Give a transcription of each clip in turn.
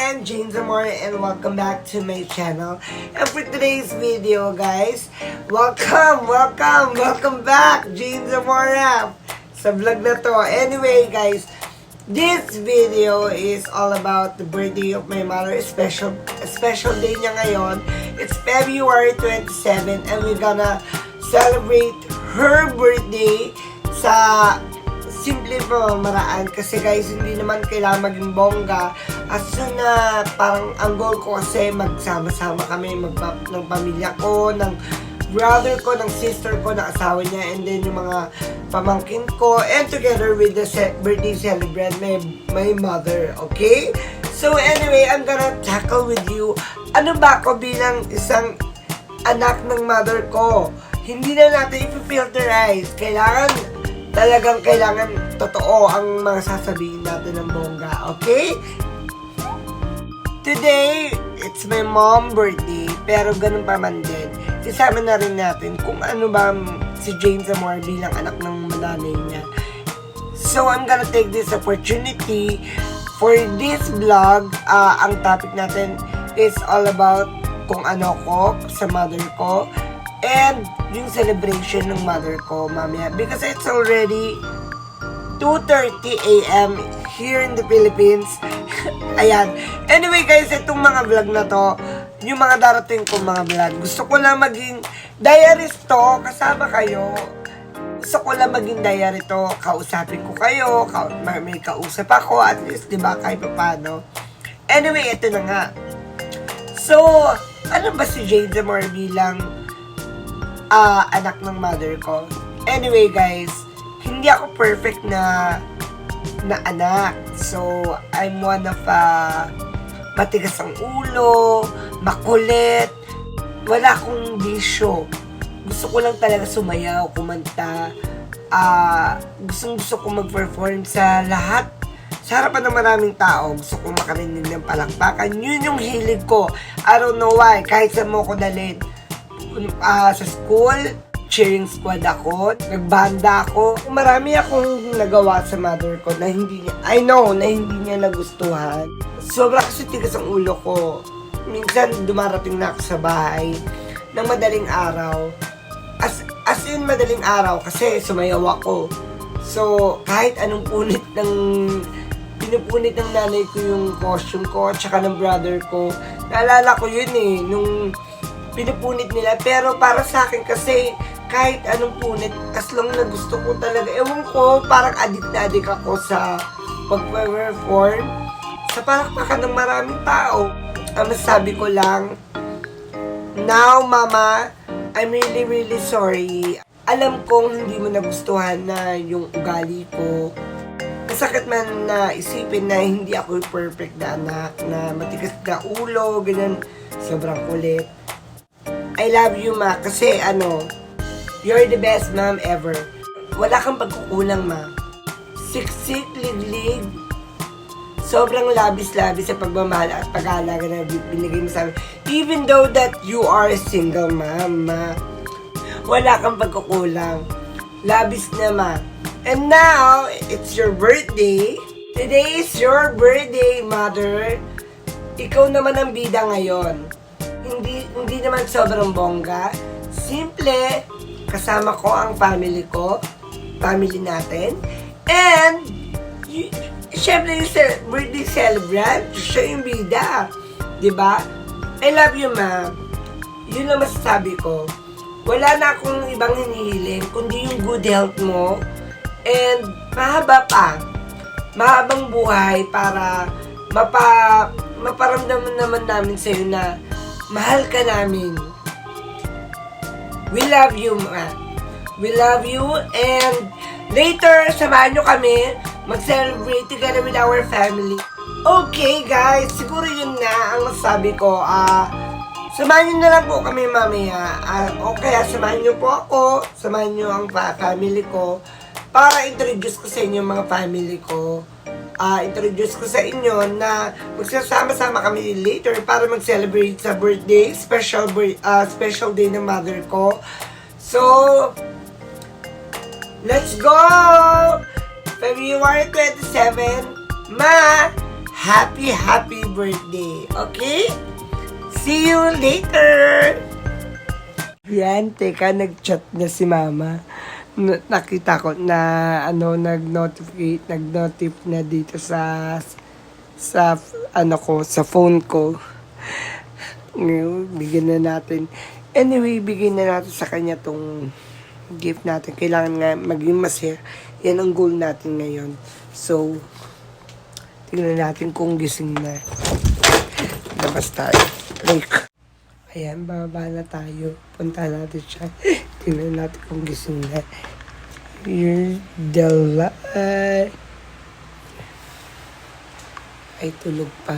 again, Jane Zamora, and welcome back to my channel. And for today's video, guys, welcome back, Jane Zamora, sa vlog na to. Anyway, guys, this video is all about the birthday of my mother. Special day niya ngayon. It's February 27, and we're gonna celebrate her birthday sa simple pamamaraan. Kasi guys, hindi naman kailangan maging bongga. As soon na parang ang goal ko kasi magsama-sama kami ng pamilya ko, ng brother ko, ng sister ko, ng asawa niya, and then yung mga pamangkin ko, and together with the birthday celebrant, my mother, okay? So anyway, I'm gonna tackle with you, ano ba ako bilang isang anak ng mother ko? Hindi na natin i-filterize. Kailangan totoo ang mga sasabihin natin ng bongga, okay? Today, it's my mom birthday, pero ganun pa man din. Isama na rin natin kung ano ba si Jane Zamora bilang anak ng nanay niya. So, I'm gonna take this opportunity for this vlog. Ang topic natin is all about kung ano ko sa mother ko and yung celebration ng mother ko mamaya. Because it's already 2:30 a.m. here in the Philippines. Ayan. Anyway guys, itong mga vlog na to, yung mga darating kong mga vlog, gusto ko lang maging diarist to, kasama kayo. Gusto ko lang maging diary to, kausapin ko kayo, may kausap ako, at least, di ba, kahit pa paano. Anyway, ito na nga. So, ano ba si Jane Zamora bilang anak ng mother ko? Anyway guys, hindi ako perfect na anak. So, I'm one of matigas ang ulo, makulit, wala akong bisyo. Gusto ko lang talaga sumayaw, kumanta, gusto ko mag-perform sa lahat. Sa harapan ng maraming tao, gusto ko makarinig ng palakpakan. Yun yung hilig ko. I don't know why, kahit saan mo ko dalhin. Sa school, cheering squad ako, nagbanda ako. Marami akong nagawa sa mother ko na hindi niya nagustuhan. Sobra kasi tigas ang ulo ko. Minsan dumarating na ako sa bahay ng madaling araw. As in madaling araw kasi sumayaw ako. So, kahit anong pinupunit ng nanay ko yung costume ko at saka ng brother ko. Naalala ko yun nung pinupunit nila. Pero para sa akin kasi, kahit anong punit, as long na gusto ko talaga. Ewan ko, parang addict na addict ako sa pag-perform sa palakpakan ng maraming tao. Ang masabi ko lang, now mama, I'm really sorry. Alam kong hindi mo nagustuhan na yung ugali ko. Masakit man na isipin na hindi ako perfect na anak, na matigas na ulo, ganyan, sobrang kulit. I love you ma, kasi you're the best mom ever. Wala kang pagkukulang, ma. Siksik, liglig. Sobrang labis-labis sa pagmamahal at pag-aalaga na binigay mo sa amin. Even though that you are a single mom, ma. Wala kang pagkukulang. Labis na, ma. And now, it's your birthday. Today is your birthday, mother. Ikaw naman ang bida ngayon. Hindi naman sobrang bongga. Simple. Kasama ko ang family natin, and syempre yung birthday celebrant, siya yung bida, diba? I love you, ma. Yun lang masasabi ko. Wala na akong ibang hinihiling, kundi yung good health mo, and mahabang buhay para maparamdaman naman namin sa'yo na mahal ka namin. We love you, ma. We love you, and later, samahan nyo kami mag-celebrate together with our family. Okay, guys, siguro yun na ang masasabi ko. Samahan nyo na lang po kami mamaya. Okay, samahan nyo po ako, samahan nyo ang family ko para introduce ko sa inyo mga family ko. Introduce ko sa inyo na magsasama-sama kami later para mag-celebrate sa birthday, special day ng mother ko. So, let's go! February 27, ma, happy birthday. Okay? See you later! Yan, teka, nag-chat na si Mama. Nakita ko na nag-notif na dito sa phone ko. Ngayon, bigyan na natin. Anyway, bigyan na natin sa kanya tong gift natin. Kailangan nga maging masaya. Yan ang goal natin ngayon. So, tingnan natin kung gising na. Labas tayo. Like, ayan, bababa na tayo. Punta natin siya. Tingnan natin kung gising na. You're the light. Ay, tulog pa.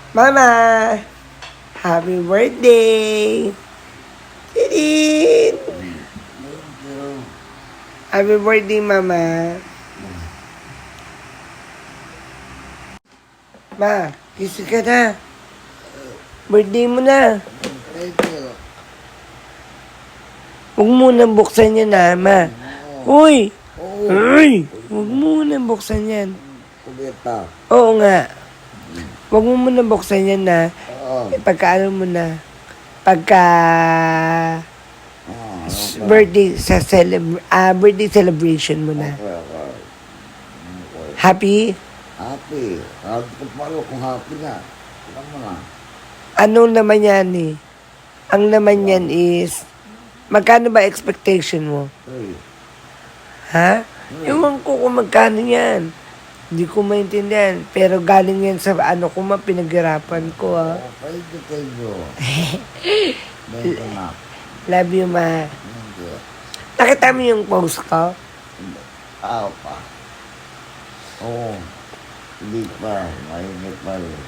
Mama! Happy birthday! Tidin! Happy birthday, Mama! Ma, gising ka na. Birthday mo na. Huwag mo nang buksan yan, Ma. Uy! Uy! Huwag mo nang buksan yan. Oo nga. Huwag mo muna buksan yan na. Pagka mo na. Pagka birthday birthday celebration mo na. Happy? Happy. Happy ko palo kung happy na. Alam mo na. Ano naman yan eh? Ang naman yan is, magkano ba expectation mo? Hey. Ha? Ewan ko kung magkano yan. Hindi ko maintindihan. Pero galing yan sa kung pinaghirapan ko, ha. Pwede kayo. Bento na. Love you, Ma. Hindi. Nakita mo yung post ko? Tao pa. Oo. Hindi pa. Mainit pa rin.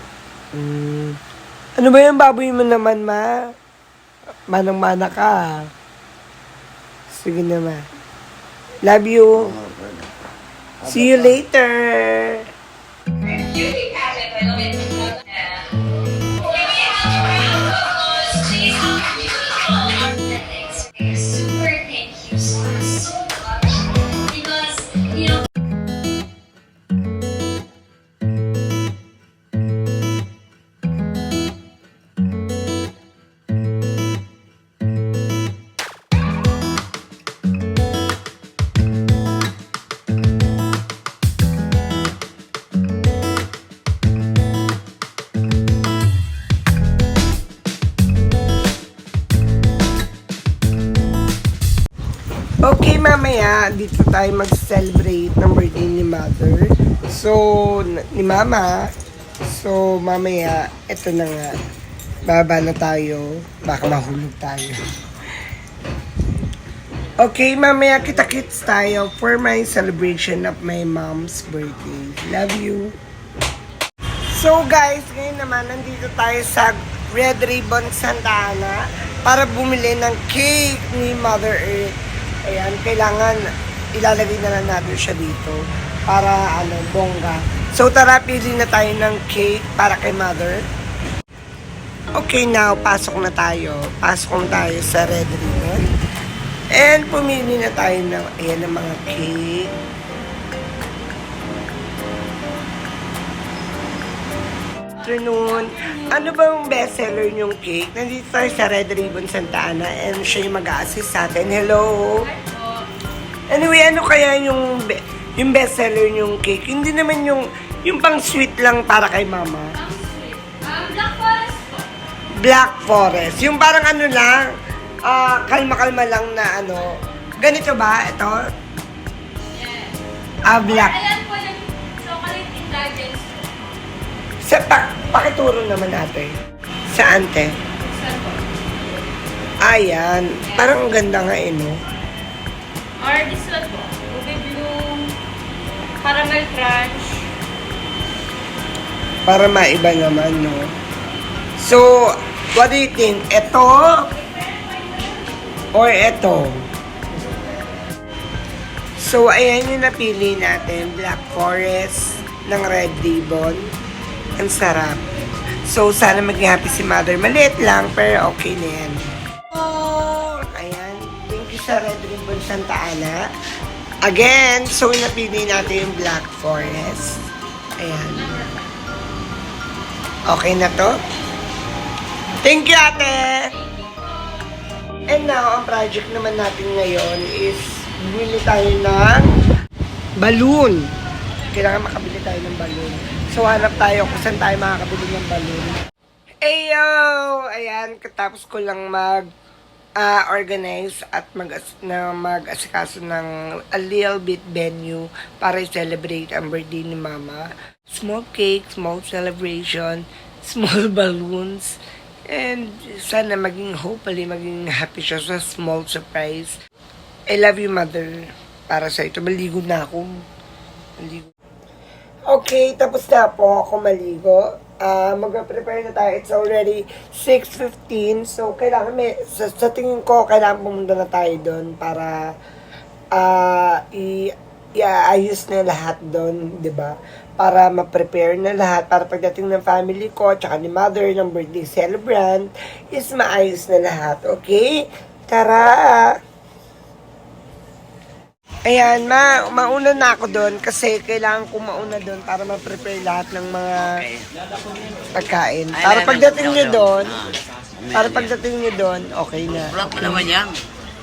Ano ba yung baboy mo naman, Ma? Manang-mana ka. Sige na, Ma. Love you. See you later. Beauty pageant, I love it. Super thank you so much because you know. Okay, mamaya, dito tayo mag-celebrate ng birthday ni Mother. So, ni Mama. So, mamaya, eto na nga. Baba na tayo. Baka mahulog tayo. Okay, mamaya kita-kits tayo for my celebration of my mom's birthday. Love you. So, guys, ngayon naman, nandito tayo sa Red Ribbon Santa Ana para bumili ng cake ni Mother Earth. Ayan, kailangan ilalagay na lang natin siya dito para bongga. So tara, pili na tayo ng cake para kay Mother. Okay, now pasok na tayo. Pasok na tayo sa Red Ribbon. And pumili na tayo ng ayan ng mga cake. Afternoon. Ano ba yung bestseller yung cake? Nandito tayo sa Red Ribbon Santa Ana and siya yung mag-a-assist sa atin. Hello! Anyway, ano kaya yung bestseller yung cake? Hindi naman yung pang sweet lang para kay Mama. Black Forest po. Black Forest. Yung parang lang, kalma-kalma lang na Ganito ba? Ito? Yes. Black. Ayan po yung chocolate indulgence po. Pakituro naman natin. Saan, te? Saan po? Ayan. Parang ang ganda nga no? Or this one po. Ruby Bloom, Caramel Crunch. Para maiba naman, no? So, what do you think? Ito? Or ito? So, ayan yung napili natin. Black Forest ng Red Ribbon. Ang sarap. So, sana maging happy si Mother. Maliit lang, pero okay na yan. Oh, ayan. Thank you sa Red Ribbon Santa Ana. Again, so napili natin yung Black Forest. Ayan. Okay na to? Thank you, ate! And now, ang project naman natin ngayon is bumili tayo ng balloon. Kailangan makabili tayo ng balloon. So, hanap tayo kung saan tayo makakabili ng balloon. Ayo! Ayan, katapos ko lang organize at mag-asikaso ng a little bit venue para i-celebrate ang birthday ni Mama. Small cake, small celebration, small balloons, and sana hopefully maging happy siya sa small surprise. I love you, Mother. Para sa ito, maligo na ako. Okay, tapos na po ako maligo. Mag-prepare na tayo. It's already 6:15. So, kailangan sa tingin ko, kailangan pumunta na tayo doon para i-ayos na lahat doon, di ba? Para ma-prepare na lahat. Para pagdating ng family ko, tsaka ni Mother, ng birthday celebrant, is maayos na lahat. Okay? Tara! Ayan, mauna na ako doon kasi kailangan kong mauna doon para ma-prepare lahat ng mga pagkain. Para pagdating nyo doon, okay na. Vlog mo naman yan.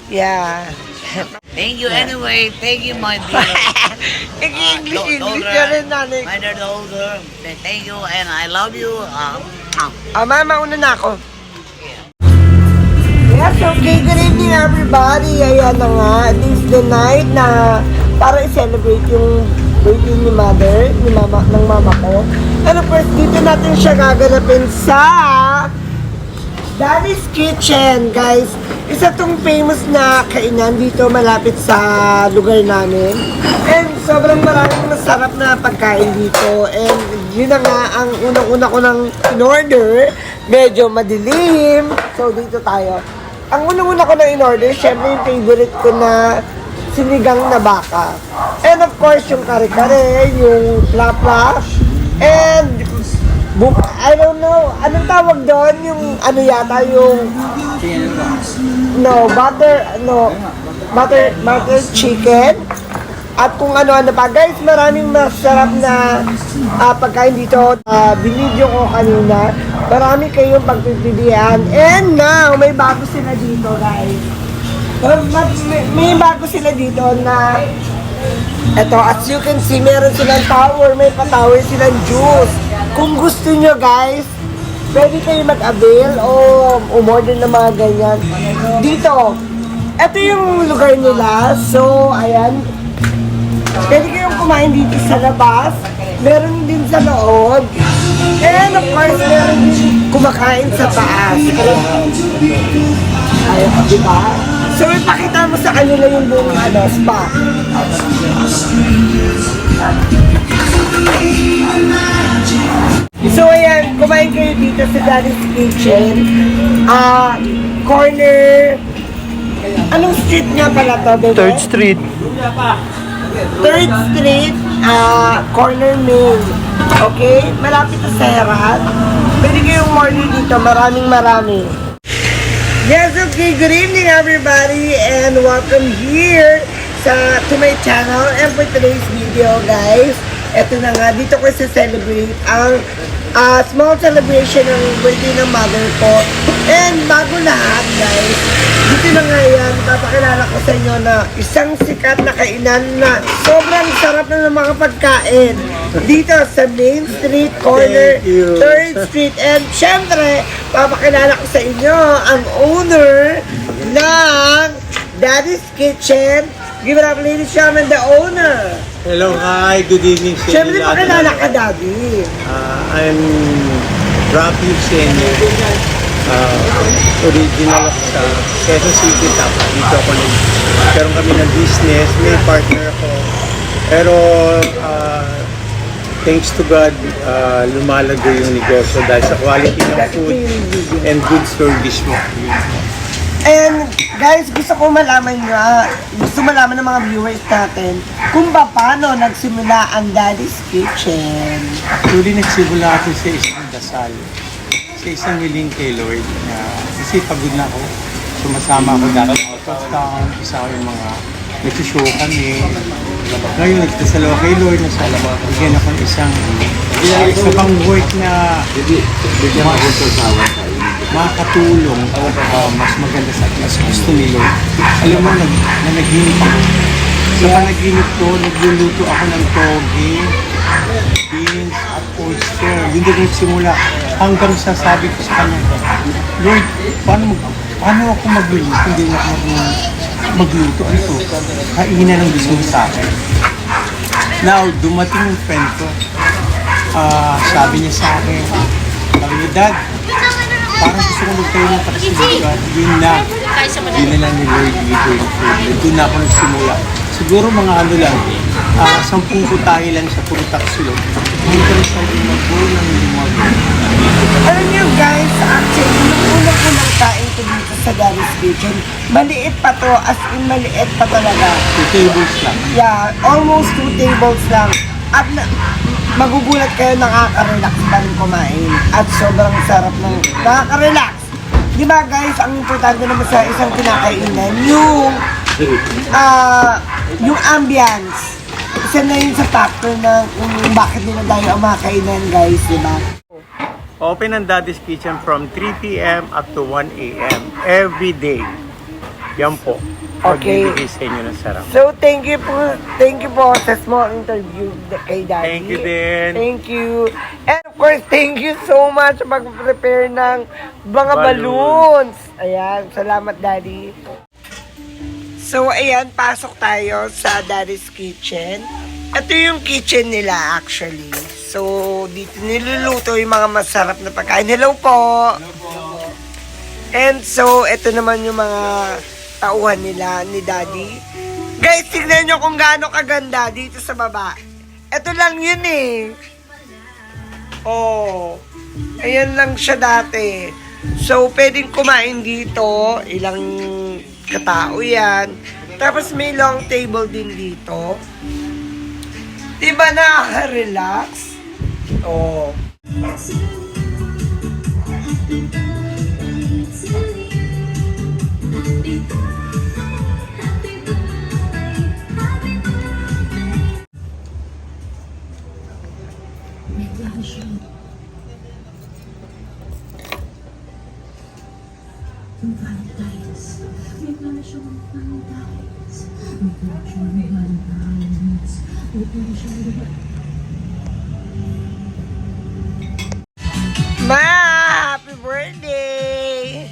Yeah. Thank you anyway. Thank you, my dear. English na rin, nanay. My dear daughter. Thank you and I love you. Mauna na ako. Yes, okay. Good evening, everybody. Ayan na nga. This is the night na para i-celebrate yung birthday ni Mother, ng mama ko. And of course, dito natin siya gaganapin sa Daddy's Kitchen, guys. Isa tong famous na kainan dito malapit sa lugar namin. And sobrang maraming masarap na pagkain dito. And yun na nga, ang unang-una ko ng in-order. Medyo madilim. So, dito tayo. Ang unang-una ko na in-order, syempre yung favorite ko na sinigang na baka. And of course, yung kare-kare, yung plap-plap, and I don't know, anong tawag doon? Yung ano yata, yung butter chicken. At kung ano-ano pa. Guys, maraming masarap na pagkain dito. Binidyo ko kanina. Marami kayong pagpipilian. And now, may bago sila dito, guys. May bago sila dito na eto, as you can see, meron silang tower. May pa-tower silang juice. Kung gusto nyo, guys, pwede kayo mag-avail o umorder ng mga ganyan. Dito, eto yung lugar nila. So, ayan. Pwede kayong kumain dito sa labas. Meron din sa loob. And of course, meron din kumakain sa taas. Ayun, diba? So, ipakita mo sa kanila yung buong spa. So, ayan, kumain kayo dito sa Daddy's Kitchen. Corner... Anong street nga pala to, bebe? 3rd Street. 3rd Street, corner main. Okay? Malapit sa Serrat. Pwede kayong morning dito. Marami. Yes, okay. Good evening, everybody. And welcome here to my channel. And for today's video, guys, eto na nga. Dito ko sa-celebrate ang small celebration ng birthday ng mother ko. And bago lahat, guys, dito na nga yan, papakilala ko sa inyo na isang sikat na kainan na sobrang sarap na ng mga pagkain. Dito sa Main Street, corner, 3rd Street. And syempre, papakilala ko sa inyo ang owner ng Daddy's Kitchen. Give it up, ladies and gentlemen, the owner. Hello, hi. Good evening sa Syempre, pakilala ka, Daddy. I'm Rafi Senior. Original ako sa Quezon City. Tapos dito ako nagkaroon kami ng business. May partner ako. Pero thanks to God, lumalago yung negosyo dahil sa quality ng food and good service mo. And guys, gusto malaman ng mga viewers natin kung paano nagsimula ang Daddy's Kitchen. Actually, nagsimula ako sa isang dasal. Sa isang hiling kay Lord na kasi pagod na ako. Sumasama ako dati out of town. Isa ko yung mga nagsushow kami. Ngayon, nagdasal ako kay Lord na sana bigyan ako ng isang pang work na makakatulong, mas maganda sa akin, mas gusto ni Lord. Alam mo, nanaginip ako. Sa panaginip ko, nagluluto ako ng toge, beans, at oyster. Yun din nagsimula hanggang sa sabi ko sa kanya, Lord, paano ako magluluto? Hindi na ako magluto. Ano to? Kainan ang gusto mo sa akin. Now, dumating yung friend ko. Sabi niya sa akin, Dad, parang gusto ko magtayo ng takasilugan. Yun na, dinala ni Lord dito yung food. Doon na ako nagsimula. Siguro mga ano lang, 10 putahe lang sa puro taksilog. Hanggang sa mag-go ng limag. Alam niyo guys, actually, nung unang kain ko dito sa Daddy's Kitchen, maliit pa to, as in maliit pa talaga. 2 tables lang. Yeah, almost 2 tables lang. At magugulat kayo, nakaka-relax pa rin kumain. At sobrang sarap ng nakaka-relax. Di ba guys, ang importante naman sa isang kinakainan, yung ambience. Isa na yun sa factor na kung bakit nila tayo ang mga kainan guys, di ba? Open ang Daddy's Kitchen from 3 p.m. up to 1 a.m. every day. Yan po. Okay. Magbibigay sa inyo ng sarap. So, thank you po sa small interview kay Daddy. Thank you din. Thank you. And of course, thank you so much sa mag-prepare ng mga balloons. Ayan, salamat Daddy. So, ayan, pasok tayo sa Daddy's Kitchen. Ito yung kitchen nila actually. So, dito niluluto yung mga masarap na pagkain. Hello po! Hello po! And so, ito naman yung mga tauhan nila ni Daddy. Guys, tignan nyo kung gaano kaganda dito sa baba. Ito lang yun eh. Oh, ayan lang siya dati. So, pwedeng kumain dito. Ilang katao yan. Tapos may long table din dito. Diba nakaka-relax? Oh. Ma, happy birthday!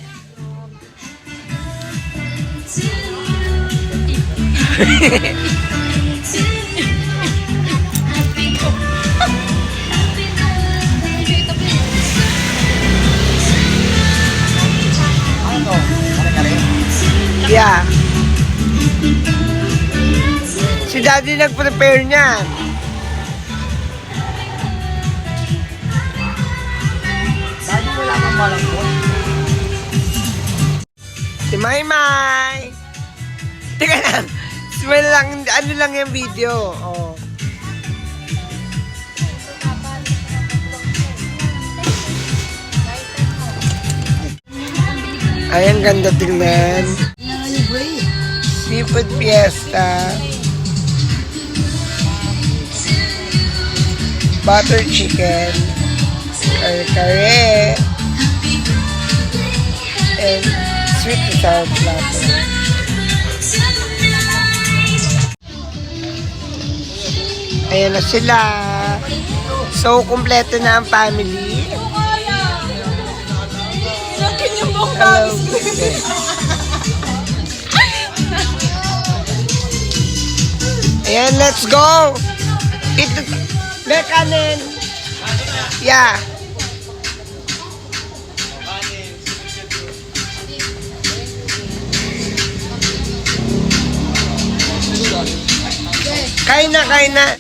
Yeah. Si Daddy nag-prepare niyan. Daddy wala mang malambot. Si Maymay. Teka lang. Smell lang. Ano lang yung video. Oh. Ay, ang ganda tingnan. Seafood fiesta. Butter chicken. Kare-kare. And sweet and sour platter. Ayan na sila. So, kumpleto na ang family. Hello. Ayan, let's go! May kanin. Yeah. Kain na, kain na.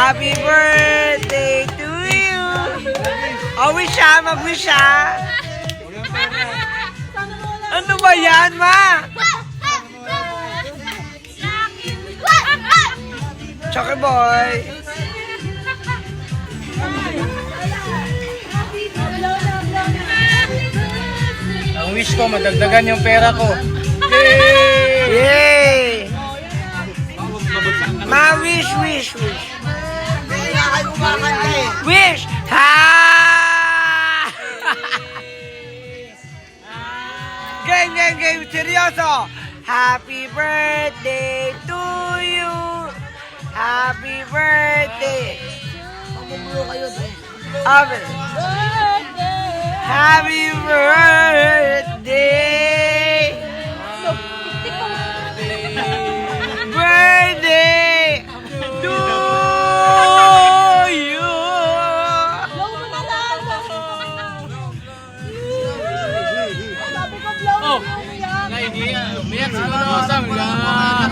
Happy birthday to you! Oh, wish siya, mag-wish siya. Ano ba yan, ma? Chucky boy. Ang wish ko, madagdagan yung pera ko. Yay! Ma, wish, wish, wish. Wish! Ha! Game, game, game. Seryoso. Happy birthday to you. Happy birthday. Happy Happy birthday. Birthday to you. Oh, naiiyak. Umiyak si Lola.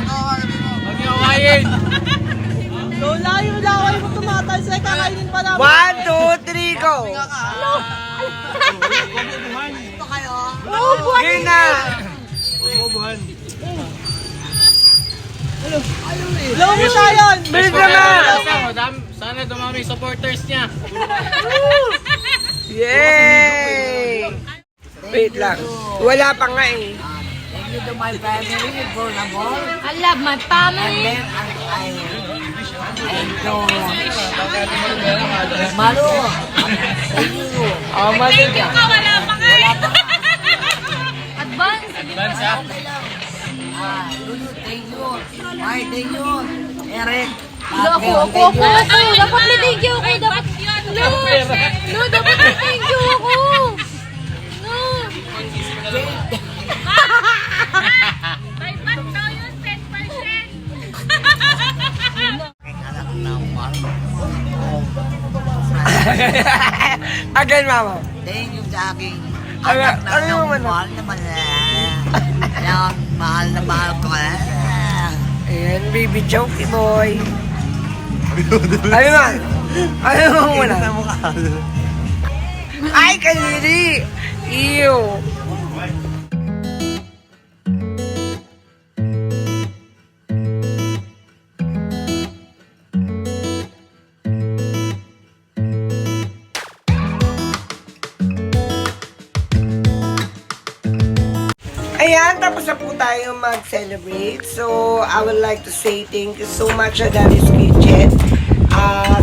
Huwag niyo kawain. Lola, yung laway mo tumatalsay, kakainin pa namin. 1, 2, 3, go. Game na. Low mo siya yun. Bilis naman. Sana dumami yung supporters niya. Yay! Wait lang. Wala pa nga eh. Thank you to my family for the ball. I love my family. And to Malu. Thank you. Oh, mali ka. Wala pa nga eh. Advance. Bansa. Lulu, thank you. Ay, thank you. Eric. Ako. Dapat may thank you ako. Dapat. No, dapat may thank you ako. No. May ba't daw yun? 10%. Again, mama. Thank you sa aking Ano anak na yung ano? mahal naman yung mahal na mahal ko Ayan, baby jokey boy. Ano man? Ano mo muna? Ay, kaniri! Ew! Ayan, tapos na po tayo mag-celebrate. So, I would like to say thank you so much sa Daddy's Kitchen.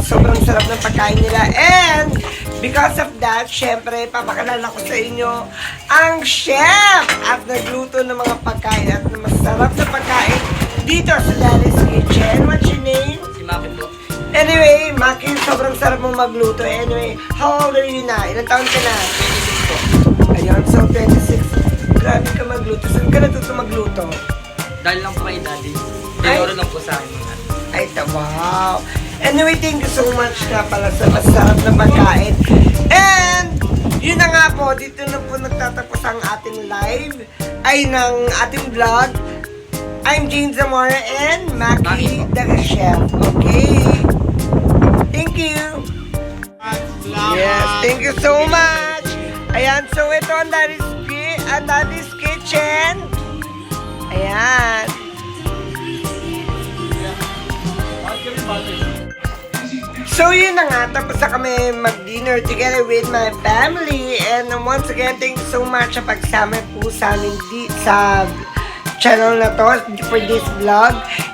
Sobrang sarap ng pagkain nila. And, because of that, syempre, papakilala ko sa inyo ang chef at nagluto ng mga pagkain at masarap na pagkain dito sa Daddy's Kitchen. What's your name? Si Maki po. Anyway, Maki, sobrang sarap mong magluto. Anyway, how old are you na? Ilang taon ka na? 26 po. Ayun, so 26. Grabe ka magluto. Saan ka natuto magluto? Dahil lang po kay Daddy. Ay. Tinuro lang po sa akin mga. Ay, wow. Anyway, thank you so much nga pala sa masarap na pagkain. And, yun na nga po, dito na po nagtatapos ang ating live, ay ng ating vlog. I'm Jane Zamora and Maki the Chef. Okay? Thank you. Yes, thank you so much. Ayan, so ito ang Daddy's Kitchen. Ayan. So yun na nga, tapos na kami mag-dinner together with my family. And once again, thank you so much sa pagsama po sa amin sa channel na to for this vlog.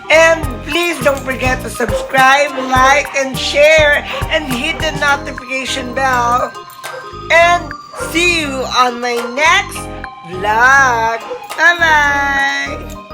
And please don't forget to subscribe, like, and share, and hit the notification bell. And see you on my next vlog. Bye-bye!